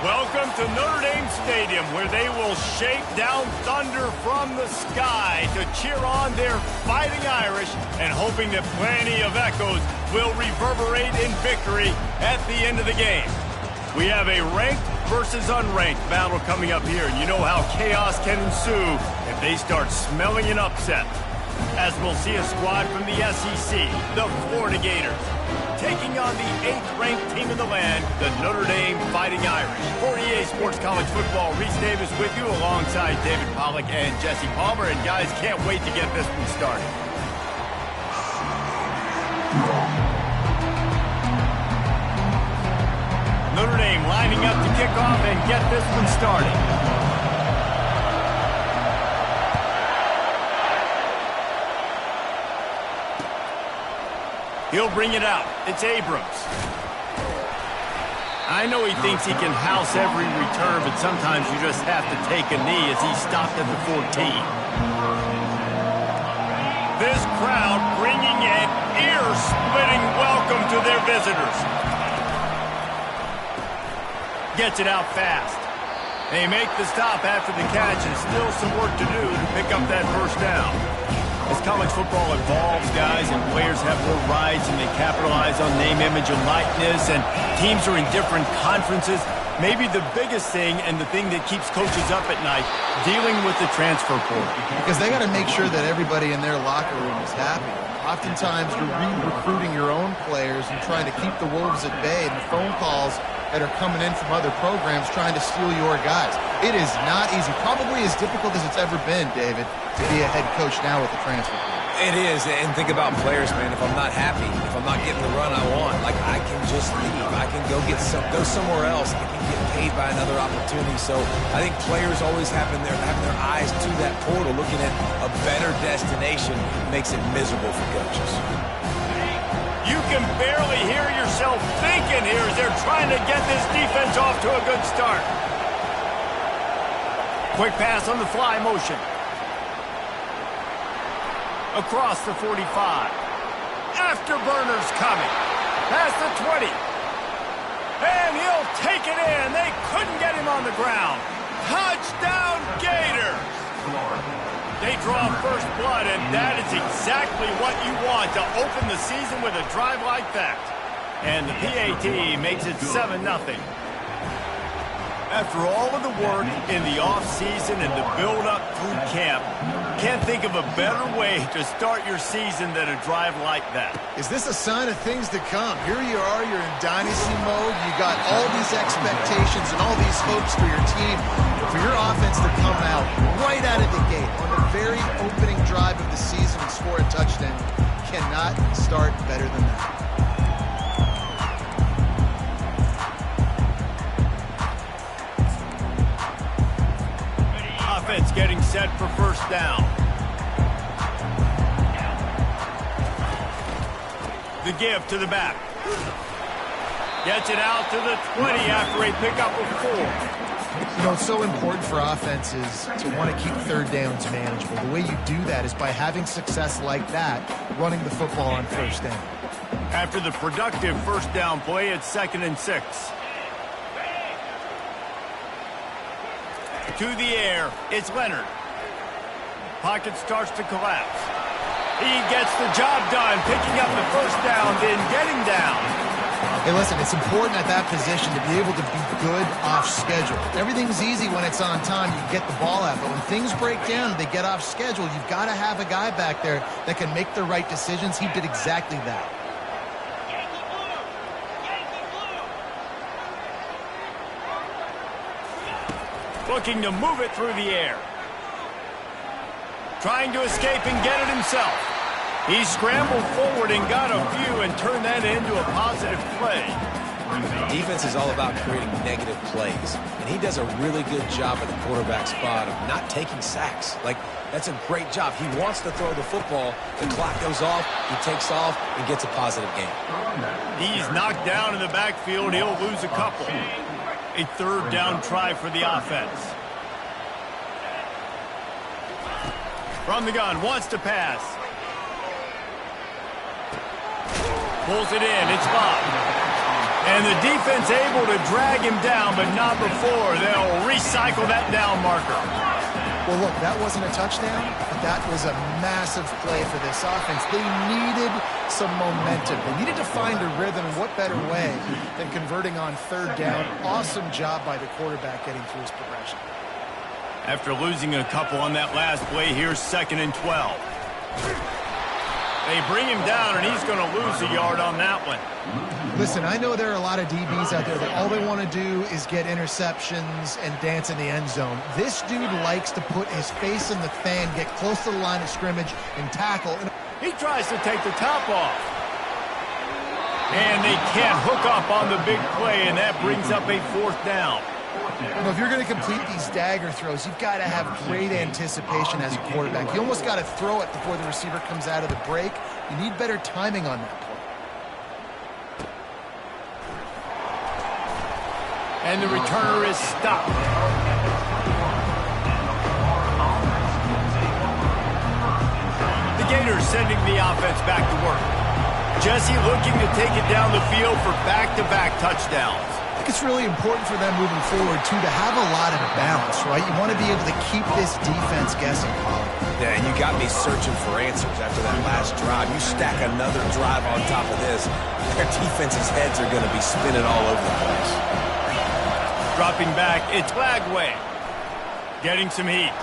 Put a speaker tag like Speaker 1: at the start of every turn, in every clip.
Speaker 1: Welcome to Notre Dame Stadium, where they will shake down thunder from the sky to cheer on their Fighting Irish and hoping that plenty of echoes will reverberate in victory at the end of the game. We have a ranked versus unranked battle coming up here, and you know how chaos can ensue if they start smelling an upset. As we'll see a squad from the SEC, the Florida Gators, taking on the 8th-ranked team in the land, the Notre Dame Fighting Irish. For EA Sports College Football, Reese Davis with you alongside David Pollack and Jesse Palmer. And guys, can't wait to get this one started. Notre Dame lining up to kick off and get this one started. He'll bring it out. It's Abrams. I know he thinks he can house every return, but sometimes you just have to take a knee as he stopped at the 14. This crowd bringing an ear-splitting welcome to their visitors. Gets it out fast. They make the stop after the catch, and still some work to do to pick up that first down. As college football evolves, guys, and players have more rights and they capitalize on name, image, and likeness, and teams are in different conferences, maybe the biggest thing and the thing that keeps coaches up at night, dealing with the transfer portal.
Speaker 2: Because they got to make sure that everybody in their locker room is happy. Oftentimes, you're re-recruiting your own players and trying to keep the wolves at bay, and the phone calls that are coming in from other programs trying to steal your guys. It is not easy. Probably as difficult as it's ever been, David, to be a head coach now with the transfer portal.
Speaker 3: It is, and think about players, man. If I'm not happy, if I'm not getting the run I want, like, I can just leave. I can go somewhere else. I can get paid by another opportunity. So I think players always having their eyes to that portal, looking at a better destination, makes it miserable for coaches.
Speaker 1: You can barely hear yourself thinking here as they're trying to get this defense off to a good start. Quick pass on the fly motion. Across the 45. Afterburners coming. Past the 20. And he'll take it in. They couldn't get him on the ground. Touchdown Gators. They draw first blood, and that is exactly what you want to open the season with a drive like that. And the PAT makes it 7-0. After all of the work in the offseason and the build-up through camp, can't think of a better way to start your season than a drive like that.
Speaker 2: Is this a sign of things to come? Here you are, you're in dynasty mode. You got all these expectations and all these hopes for your team. For your offense to come out right out of the gate on the very opening drive of the season and score a touchdown cannot start better than that.
Speaker 1: Offense getting set for first down. The give to the back. Gets it out to the 20 after a pickup of 4.
Speaker 2: You know, it's so important for offenses to want to keep third downs manageable. The way you do that is by having success like that, running the football on first down.
Speaker 1: After the productive first down play, it's 2nd and 6. To the air, it's Leonard. Pocket starts to collapse. He gets the job done, picking up the first down, then getting down.
Speaker 2: Hey, listen, it's important at that position to be able to be good off schedule. Everything's easy when it's on time. You get the ball out. But when things break down and they get off schedule, you've got to have a guy back there that can make the right decisions. He did exactly that.
Speaker 1: Looking to move it through the air. Trying to escape and get it himself. He scrambled forward and got a few and turned that into a positive play.
Speaker 3: Defense is all about creating negative plays, and he does a really good job at the quarterback spot of not taking sacks. Like, that's a great job. He wants to throw the football. The clock goes off, he takes off, and gets a positive gain.
Speaker 1: He's knocked down in the backfield. He'll lose a couple. A third down try for the offense. From the gun, wants to pass. Pulls it in, it's Bob. And the defense able to drag him down, but not before. They'll recycle that down marker.
Speaker 2: Well, look, that wasn't a touchdown, but that was a massive play for this offense. They needed some momentum. They needed to find a rhythm, and what better way than converting on third down. Awesome job by the quarterback getting through his progression.
Speaker 1: After losing a couple on that last play, here's 2nd and 12. They bring him down, and he's going to lose a yard on that one.
Speaker 2: Listen, I know there are a lot of DBs out there that all they want to do is get interceptions and dance in the end zone. This dude likes to put his face in the fan, get close to the line of scrimmage, and tackle.
Speaker 1: He tries to take the top off. And they can't hook up on the big play, and that brings up a 4th down.
Speaker 2: You know, if you're going to complete these dagger throws, you've got to have great anticipation as a quarterback. You almost got to throw it before the receiver comes out of the break. You need better timing on that play.
Speaker 1: And the returner is stopped. The Gators sending the offense back to work. Jesse looking to take it down the field for back-to-back touchdowns.
Speaker 2: I think it's really important for them moving forward, too, to have a lot of balance, right? You want to be able to keep this defense guessing.
Speaker 3: Yeah, and you got me searching for answers after that last drive. You stack another drive on top of this, their defense's heads are going to be spinning all over the place.
Speaker 1: Dropping back, it's Lagway. Getting some heat.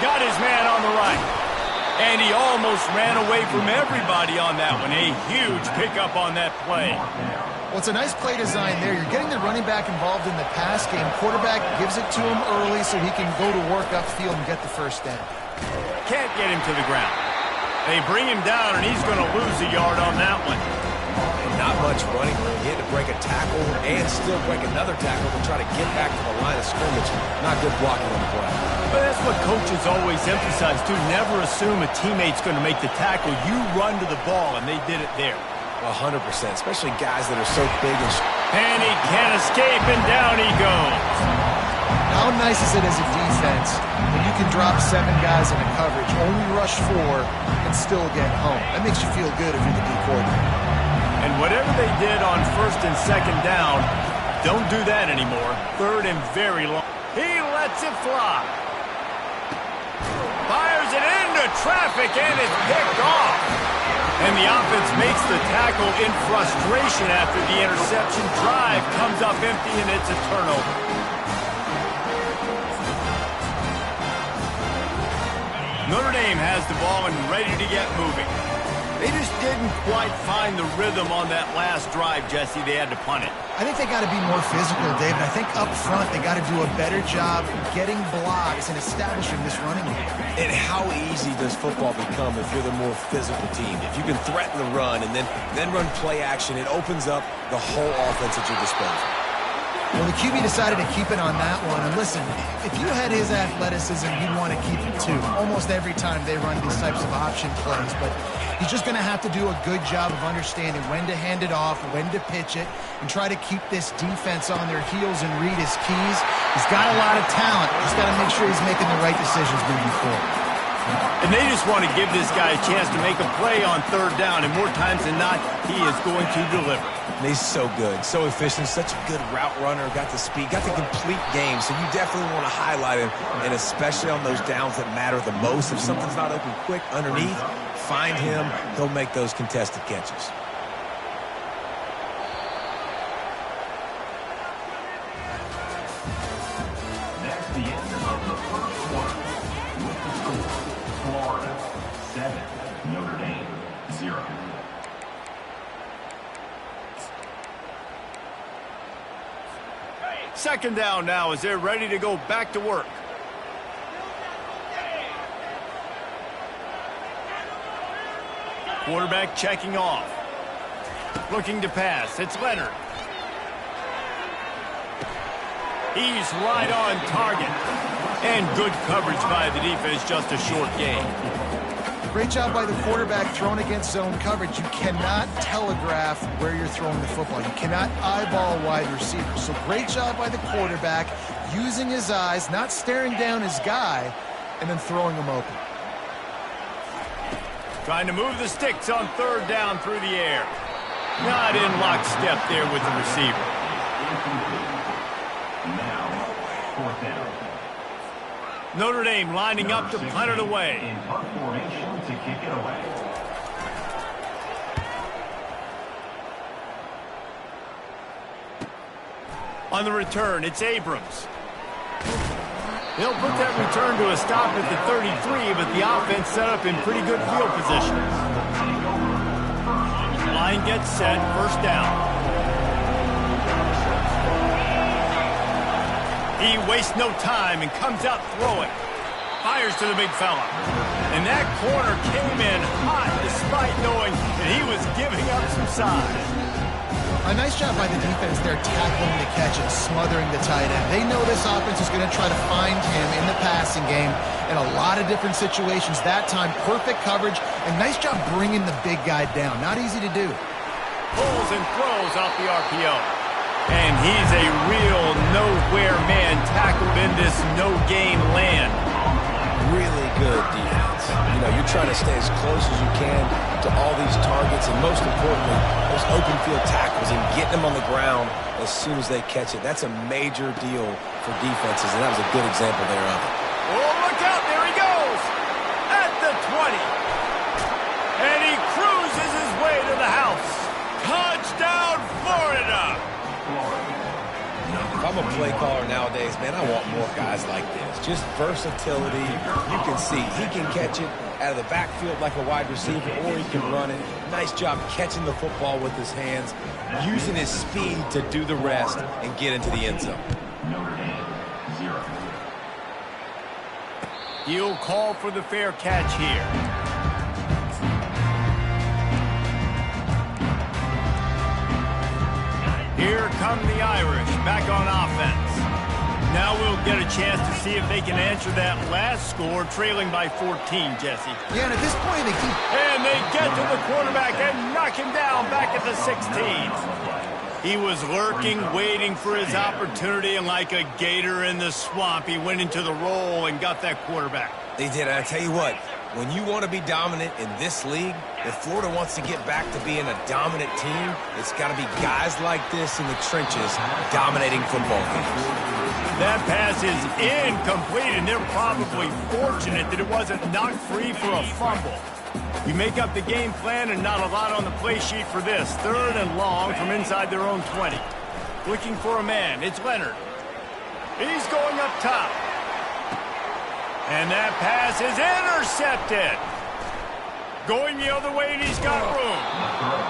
Speaker 1: Got his man on the right. And he almost ran away from everybody on that one. A huge pickup on that play.
Speaker 2: Well, it's a nice play design there. You're getting the running back involved in the pass game. Quarterback gives it to him early so he can go to work upfield and get the first down.
Speaker 1: Can't get him to the ground. They bring him down, and he's going to lose a yard on that one.
Speaker 3: Not much running room. He had to break a tackle and still break another tackle to try to get back to the line of scrimmage. Not good blocking on the play.
Speaker 1: But that's what coaches always emphasize, too. Never assume a teammate's going to make the tackle. You run to the ball, and they did it there.
Speaker 3: 100%, especially guys that are so big
Speaker 1: and he can't escape, and down he goes.
Speaker 2: How nice is it as a defense when you can drop 7 guys in a coverage, only rush 4, and still get home? That makes you feel good if you're the D coordinator.
Speaker 1: And whatever they did on 1st and 2nd down, don't do that anymore. 3rd and very long. He lets it fly. Fires it into traffic, and it's picked off. And the offense makes the tackle in frustration after the interception. Drive comes up empty, and it's a turnover. Notre Dame has the ball and ready to get moving. They just didn't quite find the rhythm on that last drive, Jesse. They had to punt it.
Speaker 2: I think they got to be more physical, David. I think up front they got to do a better job getting blocks and establishing this running game.
Speaker 3: And how easy does football become if you're the more physical team? If you can threaten the run and then run play action, it opens up the whole offense at your disposal.
Speaker 2: Well, the QB decided to keep it on that one. And listen, if you had his athleticism, you'd want to keep it too. Almost every time they run these types of option plays. But he's just going to have to do a good job of understanding when to hand it off, when to pitch it, and try to keep this defense on their heels and read his keys. He's got a lot of talent. He's got to make sure he's making the right decisions moving forward.
Speaker 1: And they just want to give this guy a chance to make a play on 3rd down, and more times than not, he is going to deliver.
Speaker 3: And he's so good, so efficient, such a good route runner, got the speed, got the complete game, so you definitely want to highlight him, and especially on those downs that matter the most. If something's not open quick underneath, find him, he'll make those contested catches.
Speaker 4: That's the end of the first quarter. With the score, Florida 7, Notre Dame 0.
Speaker 1: Second down now as they're ready to go back to work. Quarterback checking off. Looking to pass. It's Leonard. He's right on target. And good coverage by the defense, just a short gain.
Speaker 2: Great job by the quarterback throwing against zone coverage. You cannot telegraph where you're throwing the football. You cannot eyeball a wide receiver. So great job by the quarterback using his eyes, not staring down his guy, and then throwing him open.
Speaker 1: Trying to move the sticks on 3rd down through the air. Not in lockstep there with the receiver.
Speaker 4: Now, fourth down.
Speaker 1: Notre Dame lining up to punt it away.
Speaker 4: In punt formation to kick it away.
Speaker 1: On the return, it's Abrams. They'll put that return to a stop at the 33, but the offense set up in pretty good field position. Line gets set, first down. He wastes no time and comes out throwing. Fires to the big fella. And that corner came in hot despite knowing that he was giving up some size.
Speaker 2: A nice job by the defense there tackling the catch and smothering the tight end. They know this offense is going to try to find him in the passing game in a lot of different situations. That time, perfect coverage, and nice job bringing the big guy down. Not easy to do.
Speaker 1: Pulls and throws off the RPO. And he's a real nowhere man tackled in this no-gain land.
Speaker 3: Really good defense. You know, you're trying to stay as close as you can to all these targets, and most importantly, those open field tackles and getting them on the ground as soon as they catch it. That's a major deal for defenses, and that was a good example there of it.
Speaker 1: Oh, look out. There he goes. At the 20. And he cruises his way to the house. Touchdown, Florida.
Speaker 3: If I'm a play caller nowadays, man, I want more guys like this. Just versatility. You can see he can catch it out of the backfield like a wide receiver, or he can run it. Nice job catching the football with his hands, using his speed to do the rest and get into the end zone.
Speaker 4: Notre Dame, 0.
Speaker 1: He'll call for the fair catch here. Here come the Irish, back on offense. Now we'll get a chance to see if they can answer that last score, trailing by 14, Jesse.
Speaker 2: Yeah, and at this point, they keep...
Speaker 1: And they get to the quarterback and knock him down back at the 16. He was lurking, waiting for his opportunity, and like a gator in the swamp, he went into the roll and got that quarterback.
Speaker 3: They did, and I tell you what, when you want to be dominant in this league, if Florida wants to get back to being a dominant team, it's got to be guys like this in the trenches dominating football games.
Speaker 1: That pass is incomplete, and they're probably fortunate that it wasn't knocked free for a fumble. You make up the game plan and not a lot on the play sheet for this. 3rd and long from inside their own 20. Looking for a man. It's Leonard. He's going up top. And that pass is intercepted. Going the other way, and he's got room.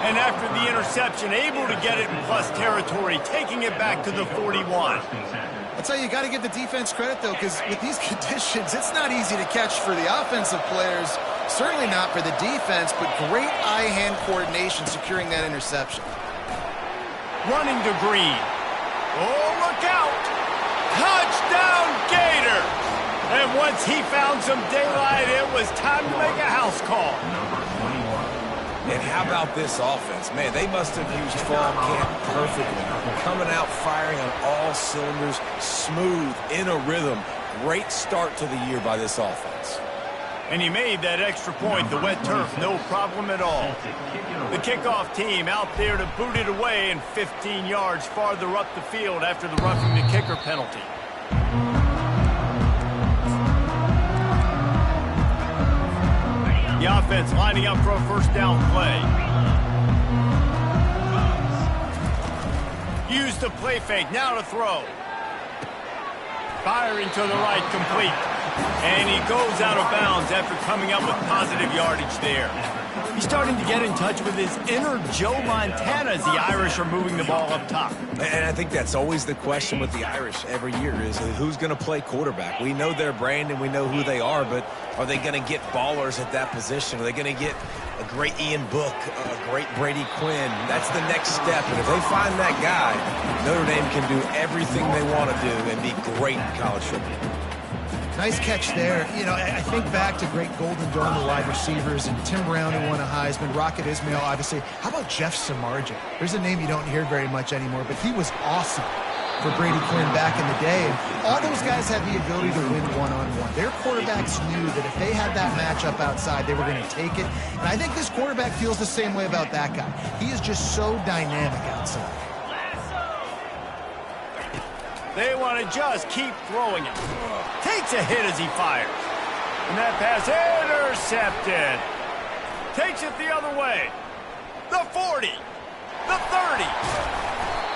Speaker 1: And after the interception, able to get it in plus territory, taking it back to the 41.
Speaker 2: I'll tell you, you got to give the defense credit, though, because with these conditions, it's not easy to catch for the offensive players. Certainly not for the defense, but great eye-hand coordination securing that interception.
Speaker 1: Running to Green. Oh, look out. Touchdown, Gator. And once he found some daylight, it was time to make a house call.
Speaker 3: And how about this offense? Man, they must have used fall camp perfectly. Coming out firing on all cylinders, smooth, in a rhythm. Great start to the year by this offense.
Speaker 1: And he made that extra point, the wet turf, no problem at all. The kickoff team out there to boot it away and 15 yards farther up the field after the roughing the kicker penalty. The offense lining up for a first down play. Use the play fake, now to throw. Firing to the right, complete. And he goes out of bounds after coming up with positive yardage there. He's starting to get in touch with his inner Joe Montana as the Irish are moving the ball up top.
Speaker 3: And I think that's always the question with the Irish every year is who's going to play quarterback. We know their brand and we know who they are, but are they going to get ballers at that position? Are they going to get a great Ian Book, a great Brady Quinn? That's the next step. And if they find that guy, Notre Dame can do everything they want to do and be great in college football.
Speaker 2: Nice catch there. You know, I think back to great Golden Dome, the wide receivers, and Tim Brown, who won a Heisman, Rocket Ismail, obviously. How about Jeff Samardzija? There's a name you don't hear very much anymore, but he was awesome. for Brady Quinn back in the day. And all those guys had the ability to win one-on-one. Their quarterbacks knew that if they had that matchup outside, they were going to take it. And I think this quarterback feels the same way about that guy. He is just so dynamic outside.
Speaker 1: They want to just keep throwing him. Takes a hit as he fires. And that pass intercepted. Takes it the other way. The 40. The 30.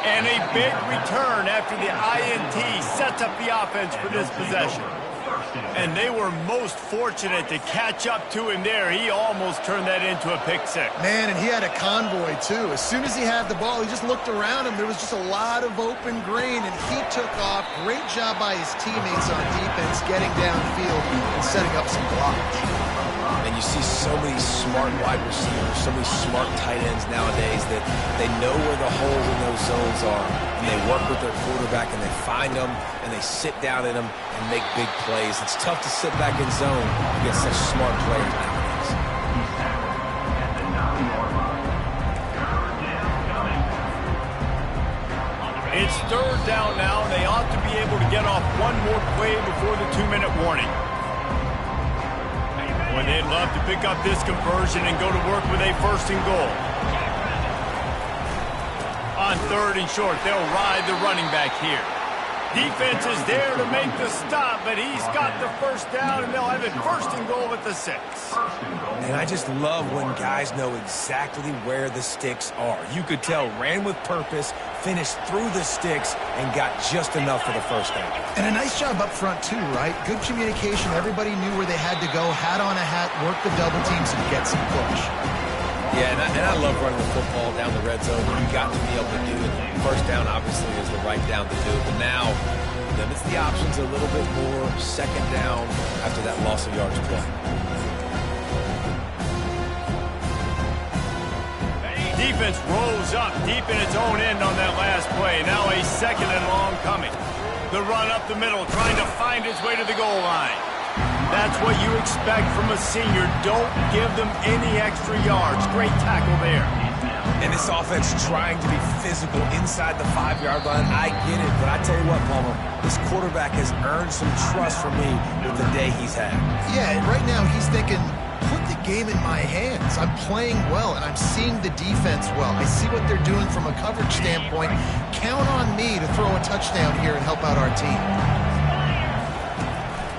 Speaker 1: And a big return after the INT sets up the offense for this possession. And they were most fortunate to catch up to him there. He almost turned that into a pick six.
Speaker 2: Man, and he had a convoy, too. As soon as he had the ball, he just looked around him. There was just a lot of open green, and he took off. Great job by his teammates on defense, getting downfield and setting up some blocks.
Speaker 3: And you see so many smart wide receivers, so many smart tight ends nowadays that they know where the holes in those zones are, and they work with their quarterback, and they find them, and they sit down in them and make big plays. It's tough to sit back in zone against such smart players nowadays.
Speaker 1: It's third down now, and they ought to be able to get off one more play before the 2-minute warning. When they'd love to pick up this conversion and go to work with a 1st and goal. On 3rd and short, they'll ride the running back here. Defense is there to make the stop, but he's got the 1st down, and they'll have it 1st and goal at the 6.
Speaker 3: And I just love when guys know exactly where the sticks are. You could tell ran with purpose, finished through the sticks, and got just enough for the 1st down.
Speaker 2: And a nice job up front, too, right? Good communication. Everybody knew where they had to go. Hat on a hat, work the double teams, and get some push.
Speaker 3: Yeah, and I love running the football down the red zone. You got to be able to do it. 1st down, obviously, is the right down to do it. But now, limits the options a little bit more. 2nd down after that loss of yards play.
Speaker 1: Defense rolls up deep in its own end on that last play. Now a 2nd and long coming. The run up the middle, trying to find its way to the goal line. That's what you expect from a senior. Don't give them any extra yards. Great tackle there.
Speaker 3: And this offense trying to be physical inside the 5-yard line. I get it, but I tell you what, Palmer, this quarterback has earned some trust from me with the day he's had.
Speaker 2: Yeah, and right now he's thinking, put the game in my hands. I'm playing well, and I'm seeing the defense well. I see what they're doing from a coverage standpoint. Count on me to throw a touchdown here and help out our team.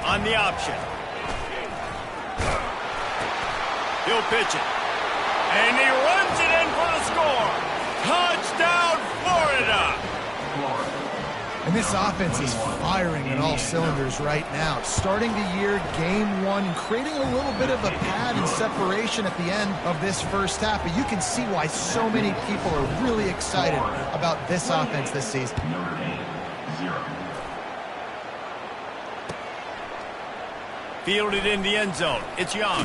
Speaker 1: On the option. He'll pitch it. And he runs it in for the score. Touchdown, Florida.
Speaker 2: And this offense is firing on all cylinders right now. Starting the year, game 1, and creating a little bit of a pad and separation at the end of this 1st half. But you can see why so many people are really excited about this offense this season.
Speaker 1: Fielded in the end zone. It's Young.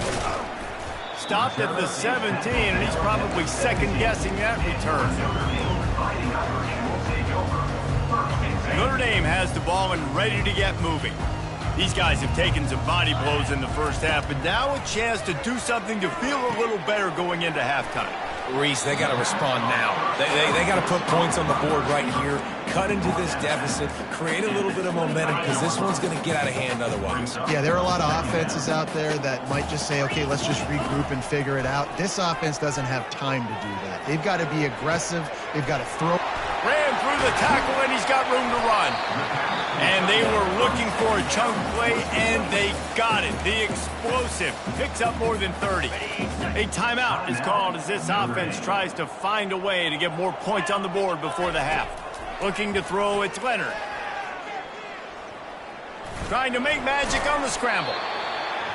Speaker 1: Stopped at the 17, and he's probably second-guessing that return. Notre Dame has the ball and ready to get moving. These guys have taken some body blows in the 1st half, but now a chance to do something to feel a little better going into halftime.
Speaker 3: Reese, they got to respond now. They got to put points on the board right here, cut into this deficit, create a little bit of momentum, because this one's going to get out of hand otherwise.
Speaker 2: Yeah, there are a lot of offenses out there that might just say, okay, let's just regroup and figure it out. This offense doesn't have time to do that. They've got to be aggressive. They've got to throw.
Speaker 1: Ran through the tackle, and he's got room to run. And they were looking for a chunk play, and they got it. The explosive picks up more than 30. A timeout is called as this offense tries to find a way to get more points on the board before the half. Looking to throw, it's Leonard. Trying to make magic on the scramble.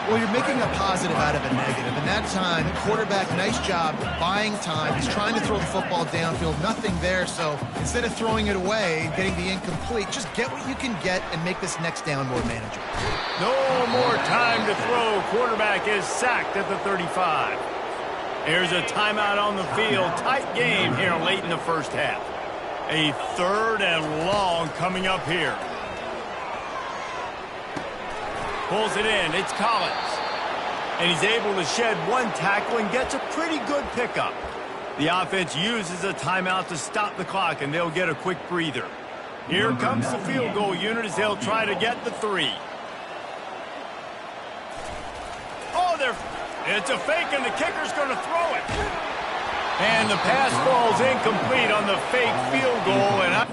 Speaker 2: Well, you're making a positive out of a negative. And that time, the quarterback, nice job buying time. He's trying to throw the football downfield. Nothing there. So instead of throwing it away, getting the incomplete, just get what you can get and make this next down more manageable.
Speaker 1: No more time to throw. Quarterback is sacked at the 35. Here's a timeout on the field. Tight game here late in the 1st half. A 3rd and long coming up here. Pulls it in. It's Collins. And he's able to shed one tackle and gets a pretty good pickup. The offense uses a timeout to stop the clock, and they'll get a quick breather. Here comes the field goal unit as they'll try to get the 3. Oh, it's a fake, and the kicker's going to throw it. And the pass falls incomplete on the fake field goal. And